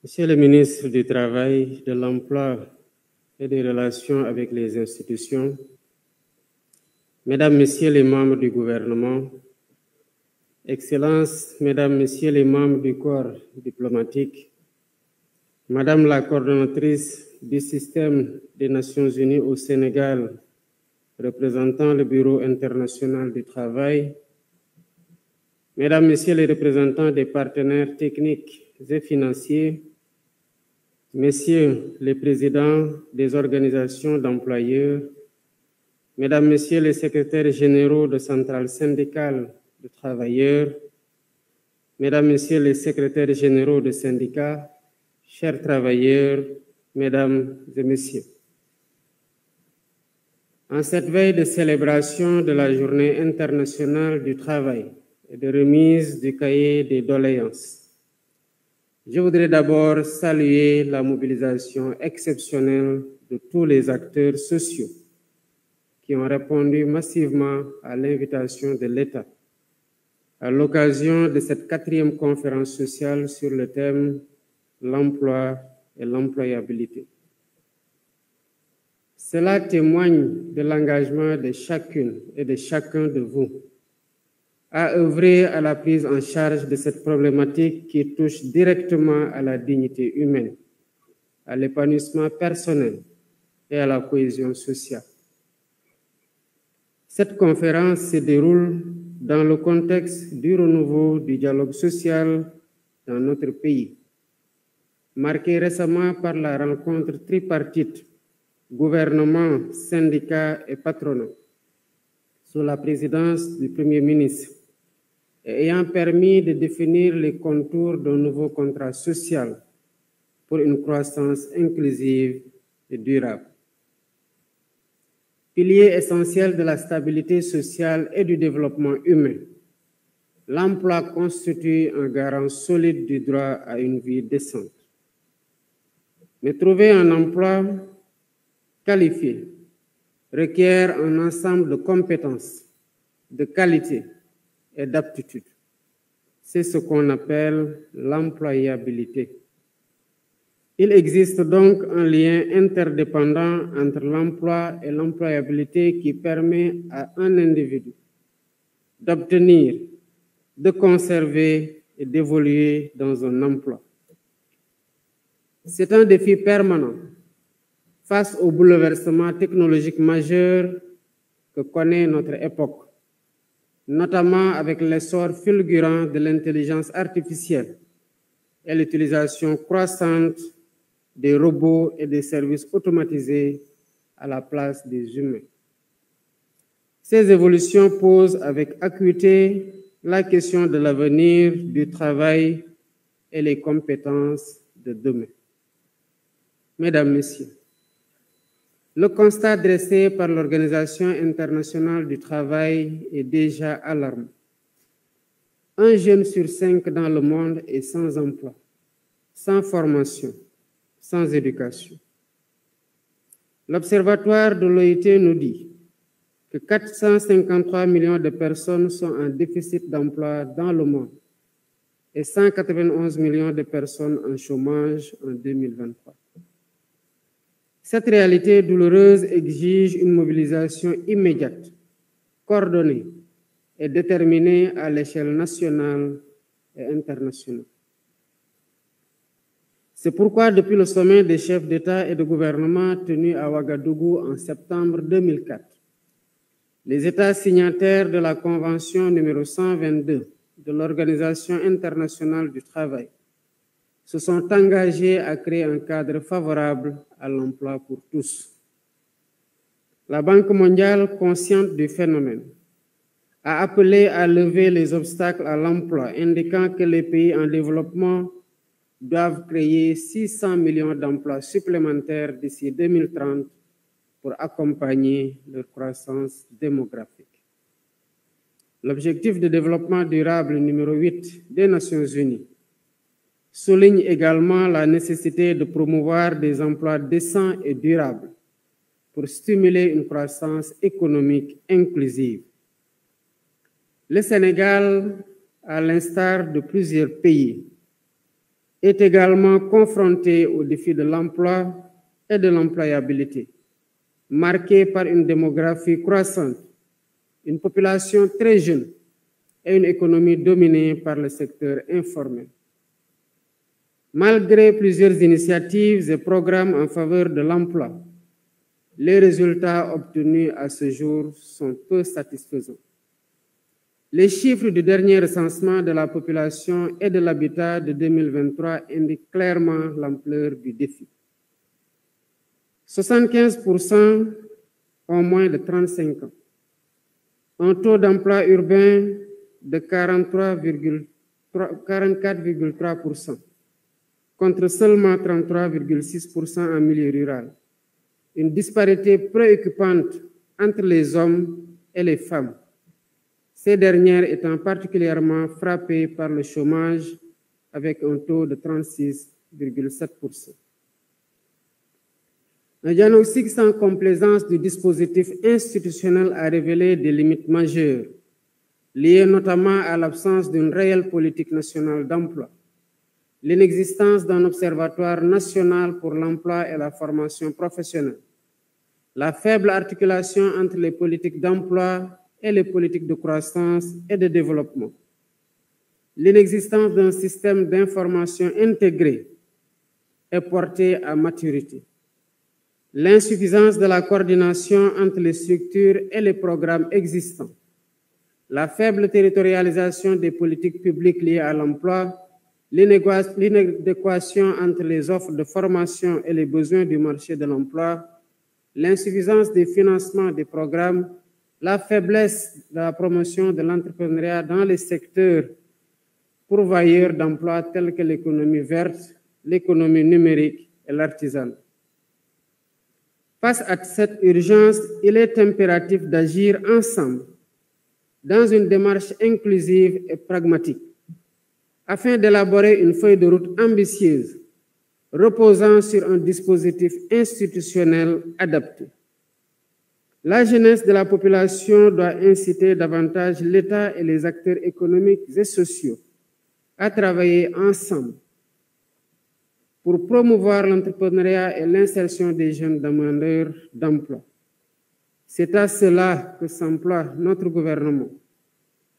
Monsieur le ministre du Travail, de l'Emploi et des Relations avec les institutions, Mesdames, Messieurs les membres du gouvernement, Excellences, Mesdames, Messieurs les membres du corps diplomatique, Madame la coordonnatrice du système des Nations Unies au Sénégal, représentant le Bureau international du travail, Mesdames, Messieurs les représentants des partenaires techniques et financiers, Messieurs les présidents des organisations d'employeurs, Mesdames, Messieurs les secrétaires généraux de centrales syndicales de travailleurs, Mesdames, Messieurs les secrétaires généraux de syndicats, chers travailleurs, Mesdames et Messieurs. En cette veille de célébration de la Journée internationale du travail et de remise du cahier des doléances, je voudrais d'abord saluer la mobilisation exceptionnelle de tous les acteurs sociaux qui ont répondu massivement à l'invitation de l'État à l'occasion de cette 4e conférence sociale sur le thème « L'emploi et l'employabilité ». Cela témoigne de l'engagement de chacune et de chacun de vous à œuvrer à la prise en charge de cette problématique qui touche directement à la dignité humaine, à l'épanouissement personnel et à la cohésion sociale. Cette conférence se déroule dans le contexte du renouveau du dialogue social dans notre pays, marqué récemment par la rencontre tripartite gouvernement, syndicats et patronat, sous la présidence du Premier ministre, et ayant permis de définir les contours d'un nouveau contrat social pour une croissance inclusive et durable. Pilier essentiel de la stabilité sociale et du développement humain, l'emploi constitue un garant solide du droit à une vie décente. Mais trouver un emploi qualifié requiert un ensemble de compétences, de qualités et d'aptitudes. C'est ce qu'on appelle l'employabilité. Il existe donc un lien interdépendant entre l'emploi et l'employabilité qui permet à un individu d'obtenir, de conserver et d'évoluer dans un emploi. C'est un défi permanent face aux bouleversements technologiques majeurs que connaît notre époque, notamment avec l'essor fulgurant de l'intelligence artificielle et l'utilisation croissante des robots et des services automatisés à la place des humains. Ces évolutions posent avec acuité la question de l'avenir du travail et les compétences de demain. Mesdames, Messieurs, le constat dressé par l'Organisation internationale du travail est déjà alarmant. 1 jeune sur 5 dans le monde est sans emploi, sans formation, sans éducation. L'Observatoire de l'OIT nous dit que 453 millions de personnes sont en déficit d'emploi dans le monde et 191 millions de personnes en chômage en 2023. Cette réalité douloureuse exige une mobilisation immédiate, coordonnée et déterminée à l'échelle nationale et internationale. C'est pourquoi, depuis le sommet des chefs d'État et de gouvernement tenu à Ouagadougou en septembre 2004, les États signataires de la Convention numéro 122 de l'Organisation internationale du travail se sont engagés à créer un cadre favorable à l'emploi pour tous. La Banque mondiale, consciente du phénomène, a appelé à lever les obstacles à l'emploi, indiquant que les pays en développement doivent créer 600 millions d'emplois supplémentaires d'ici 2030 pour accompagner leur croissance démographique. L'objectif de développement durable numéro 8 des Nations Unies souligne également la nécessité de promouvoir des emplois décents et durables pour stimuler une croissance économique inclusive. Le Sénégal, à l'instar de plusieurs pays, est également confronté aux défis de l'emploi et de l'employabilité, marqué par une démographie croissante, une population très jeune et une économie dominée par le secteur informel. Malgré plusieurs initiatives et programmes en faveur de l'emploi, les résultats obtenus à ce jour sont peu satisfaisants. Les chiffres du dernier recensement de la population et de l'habitat de 2023 indiquent clairement l'ampleur du défi. 75% ont moins de 35 ans. Un taux d'emploi urbain de 44,3%, contre seulement 33,6% en milieu rural. Une disparité préoccupante entre les hommes et les femmes, ces dernières étant particulièrement frappées par le chômage avec un taux de 36,7%. Un diagnostic sans complaisance du dispositif institutionnel a révélé des limites majeures, liées notamment à l'absence d'une réelle politique nationale d'emploi, l'inexistence d'un observatoire national pour l'emploi et la formation professionnelle, la faible articulation entre les politiques d'emploi et les politiques de croissance et de développement, l'inexistence d'un système d'information intégré et porté à maturité, l'insuffisance de la coordination entre les structures et les programmes existants, la faible territorialisation des politiques publiques liées à l'emploi, l'inadéquation entre les offres de formation et les besoins du marché de l'emploi, l'insuffisance des financements des programmes, la faiblesse de la promotion de l'entrepreneuriat dans les secteurs pourvoyeurs d'emplois tels que l'économie verte, l'économie numérique et l'artisanat. Face à cette urgence, il est impératif d'agir ensemble dans une démarche inclusive et pragmatique afin d'élaborer une feuille de route ambitieuse reposant sur un dispositif institutionnel adapté. La jeunesse de la population doit inciter davantage l'État et les acteurs économiques et sociaux à travailler ensemble pour promouvoir l'entrepreneuriat et l'insertion des jeunes demandeurs d'emploi. C'est à cela que s'emploie notre gouvernement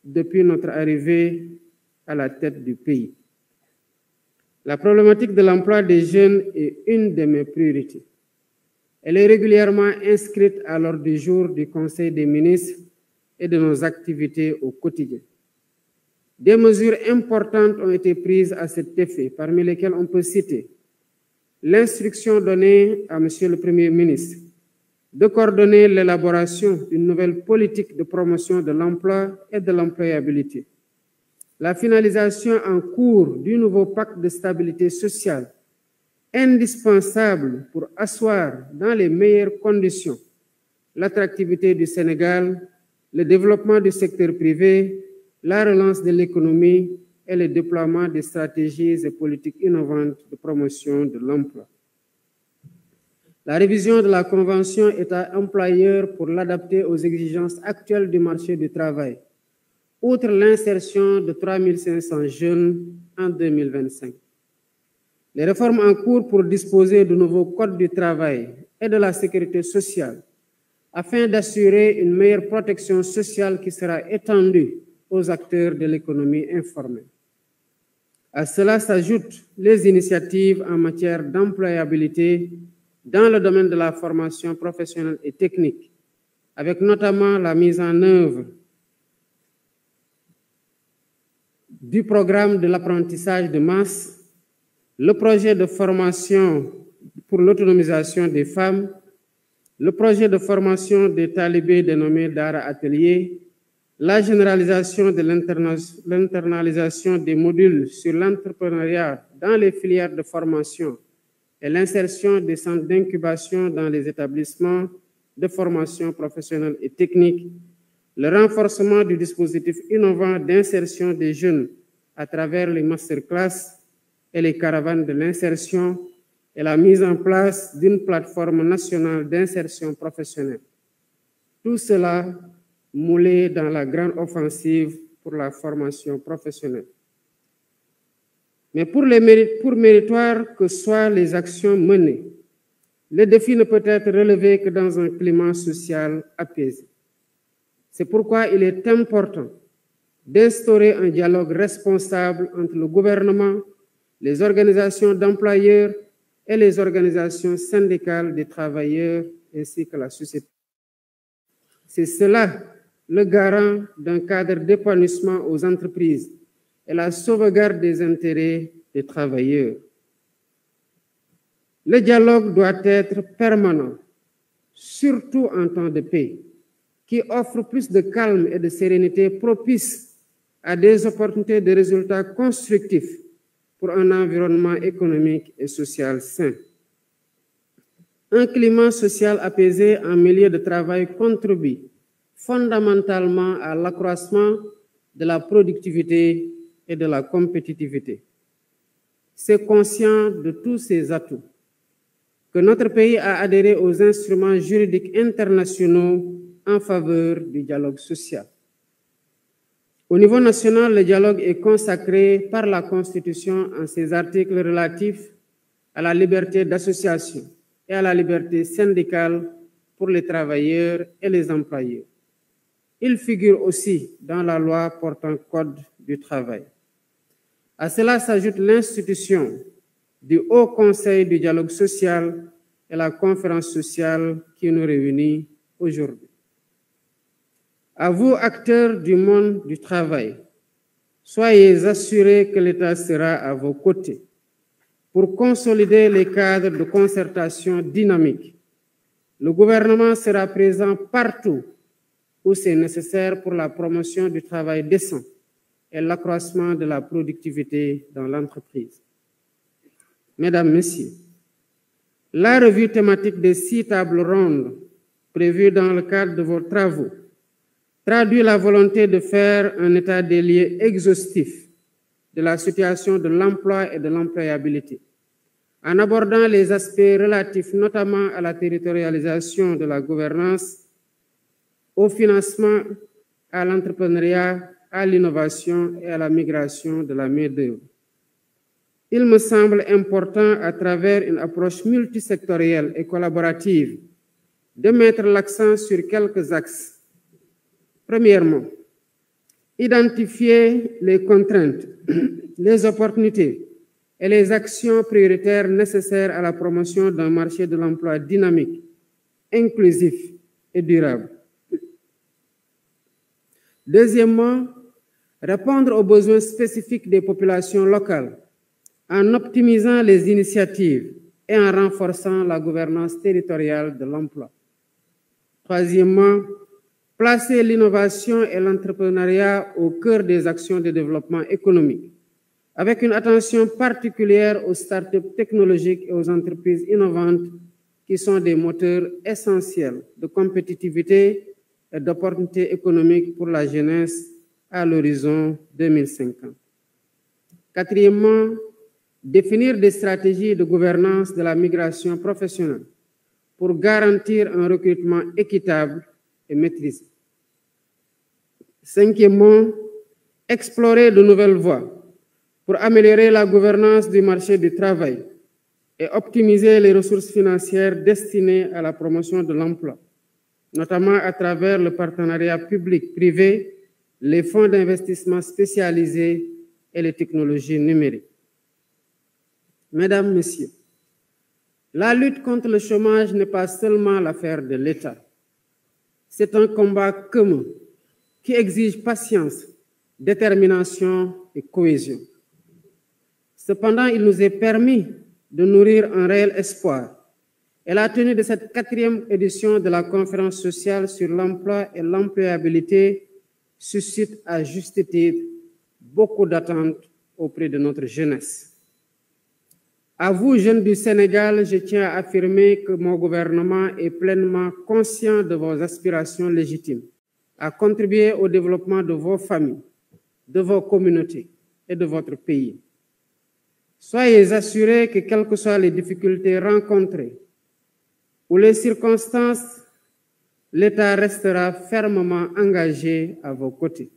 depuis notre arrivée à la tête du pays. La problématique de l'emploi des jeunes est une de mes priorités. Elle est régulièrement inscrite à l'ordre du jour du Conseil des ministres et de nos activités au quotidien. Des mesures importantes ont été prises à cet effet, parmi lesquelles on peut citer l'instruction donnée à M. le Premier ministre de coordonner l'élaboration d'une nouvelle politique de promotion de l'emploi et de l'employabilité, la finalisation en cours du nouveau pacte de stabilité sociale, indispensable pour asseoir dans les meilleures conditions l'attractivité du Sénégal, le développement du secteur privé, la relance de l'économie et le déploiement des stratégies et politiques innovantes de promotion de l'emploi. La révision de la Convention État-employeur pour l'adapter aux exigences actuelles du marché du travail, outre l'insertion de 3 500 jeunes en 2025. Les réformes en cours pour disposer du nouveau Code du travail et de la sécurité sociale, afin d'assurer une meilleure protection sociale qui sera étendue aux acteurs de l'économie informelle. À cela s'ajoutent les initiatives en matière d'employabilité dans le domaine de la formation professionnelle et technique, avec notamment la mise en œuvre du programme de l'apprentissage de masse, le projet de formation pour l'autonomisation des femmes, le projet de formation des talibés dénommé Dara Atelier, la généralisation de l'internalisation des modules sur l'entrepreneuriat dans les filières de formation et l'insertion des centres d'incubation dans les établissements de formation professionnelle et technique, le renforcement du dispositif innovant d'insertion des jeunes à travers les masterclass et les caravanes de l'insertion et la mise en place d'une plateforme nationale d'insertion professionnelle. Tout cela moulé dans la grande offensive pour la formation professionnelle. Mais pour méritoires que soient les actions menées, le défi ne peut être relevé que dans un climat social apaisé. C'est pourquoi il est important d'instaurer un dialogue responsable entre le gouvernement, les organisations d'employeurs et les organisations syndicales des travailleurs ainsi que la société. C'est cela le garant d'un cadre d'épanouissement aux entreprises et la sauvegarde des intérêts des travailleurs. Le dialogue doit être permanent, surtout en temps de paix, qui offre plus de calme et de sérénité propice à des opportunités de résultats constructifs pour un environnement économique et social sain. Un climat social apaisé en milieu de travail contribue fondamentalement à l'accroissement de la productivité et de la compétitivité. C'est conscient de tous ces atouts que notre pays a adhéré aux instruments juridiques internationaux en faveur du dialogue social. Au niveau national, le dialogue est consacré par la Constitution en ses articles relatifs à la liberté d'association et à la liberté syndicale pour les travailleurs et les employeurs. Il figure aussi dans la loi portant Code du travail. À cela s'ajoute l'institution du Haut Conseil du dialogue social et la conférence sociale qui nous réunit aujourd'hui. À vous, acteurs du monde du travail, soyez assurés que l'État sera à vos côtés pour consolider les cadres de concertation dynamiques. Le gouvernement sera présent partout où c'est nécessaire pour la promotion du travail décent et l'accroissement de la productivité dans l'entreprise. Mesdames, Messieurs, la revue thématique des 6 tables rondes prévues dans le cadre de vos travaux traduit la volonté de faire un état des lieux exhaustif de la situation de l'emploi et de l'employabilité, en abordant les aspects relatifs notamment à la territorialisation de la gouvernance, au financement, à l'entrepreneuriat, à l'innovation et à la migration de la main-d'œuvre. Il me semble important, à travers une approche multisectorielle et collaborative, de mettre l'accent sur quelques axes. Premièrement, identifier les contraintes, les opportunités et les actions prioritaires nécessaires à la promotion d'un marché de l'emploi dynamique, inclusif et durable. Deuxièmement, répondre aux besoins spécifiques des populations locales en optimisant les initiatives et en renforçant la gouvernance territoriale de l'emploi. Troisièmement, placer l'innovation et l'entrepreneuriat au cœur des actions de développement économique, avec une attention particulière aux startups technologiques et aux entreprises innovantes qui sont des moteurs essentiels de compétitivité et d'opportunités économiques pour la jeunesse à l'horizon 2050. Quatrièmement, définir des stratégies de gouvernance de la migration professionnelle pour garantir un recrutement équitable et maîtrisé. Cinquièmement, explorer de nouvelles voies pour améliorer la gouvernance du marché du travail et optimiser les ressources financières destinées à la promotion de l'emploi, notamment à travers le partenariat public-privé, les fonds d'investissement spécialisés et les technologies numériques. Mesdames, Messieurs, la lutte contre le chômage n'est pas seulement l'affaire de l'État. C'est un combat commun qui exige patience, détermination et cohésion. Cependant, il nous est permis de nourrir un réel espoir. Et la tenue de cette 4e édition de la conférence sociale sur l'emploi et l'employabilité suscite à juste titre beaucoup d'attentes auprès de notre jeunesse. À vous, jeunes du Sénégal, je tiens à affirmer que mon gouvernement est pleinement conscient de vos aspirations légitimes à contribuer au développement de vos familles, de vos communautés et de votre pays. Soyez assurés que, quelles que soient les difficultés rencontrées ou les circonstances, l'État restera fermement engagé à vos côtés.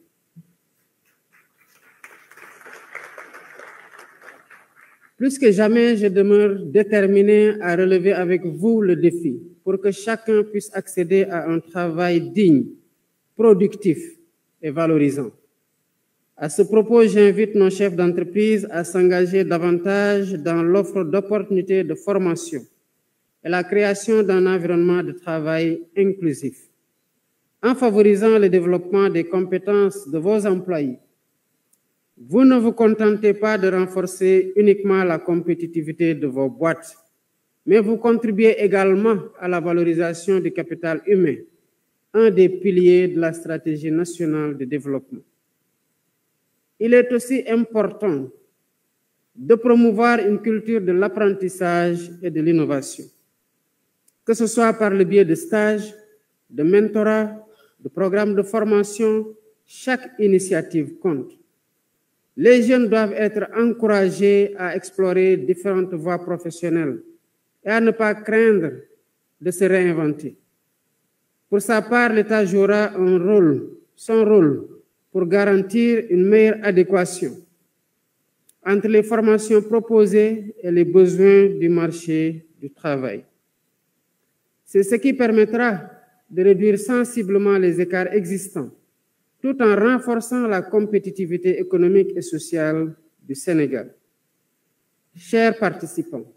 Plus que jamais, je demeure déterminé à relever avec vous le défi pour que chacun puisse accéder à un travail digne, productif et valorisant. À ce propos, j'invite nos chefs d'entreprise à s'engager davantage dans l'offre d'opportunités de formation et la création d'un environnement de travail inclusif. En favorisant le développement des compétences de vos employés, vous ne vous contentez pas de renforcer uniquement la compétitivité de vos boîtes, mais vous contribuez également à la valorisation du capital humain, un des piliers de la stratégie nationale de développement. Il est aussi important de promouvoir une culture de l'apprentissage et de l'innovation, que ce soit par le biais de stages, de mentorat, de programmes de formation. Chaque initiative compte. Les jeunes doivent être encouragés à explorer différentes voies professionnelles et à ne pas craindre de se réinventer. Pour sa part, l'État jouera son rôle pour garantir une meilleure adéquation entre les formations proposées et les besoins du marché du travail. C'est ce qui permettra de réduire sensiblement les écarts existants, tout en renforçant la compétitivité économique et sociale du Sénégal. Chers participants,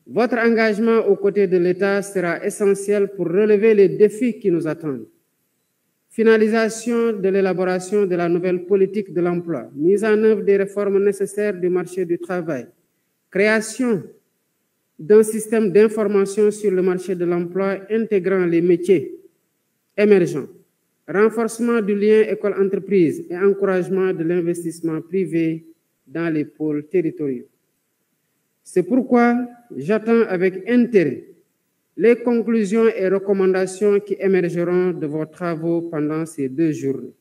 votre engagement aux côtés de l'État sera essentiel pour relever les défis qui nous attendent. Finalisation de l'élaboration de la nouvelle politique de l'emploi, mise en œuvre des réformes nécessaires du marché du travail, création d'un système d'information sur le marché de l'emploi intégrant les métiers émergents, renforcement du lien école-entreprise et encouragement de l'investissement privé dans les pôles territoriaux. C'est pourquoi j'attends avec intérêt les conclusions et recommandations qui émergeront de vos travaux pendant ces 2 journées.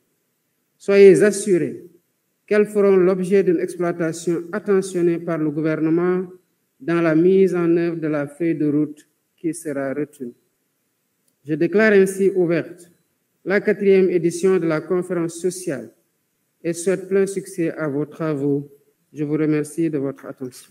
Soyez assurés qu'elles feront l'objet d'une exploitation attentionnée par le gouvernement dans la mise en œuvre de la feuille de route qui sera retenue. Je déclare ainsi ouverte la 4e édition de la conférence sociale et souhaite plein succès à vos travaux. Je vous remercie de votre attention.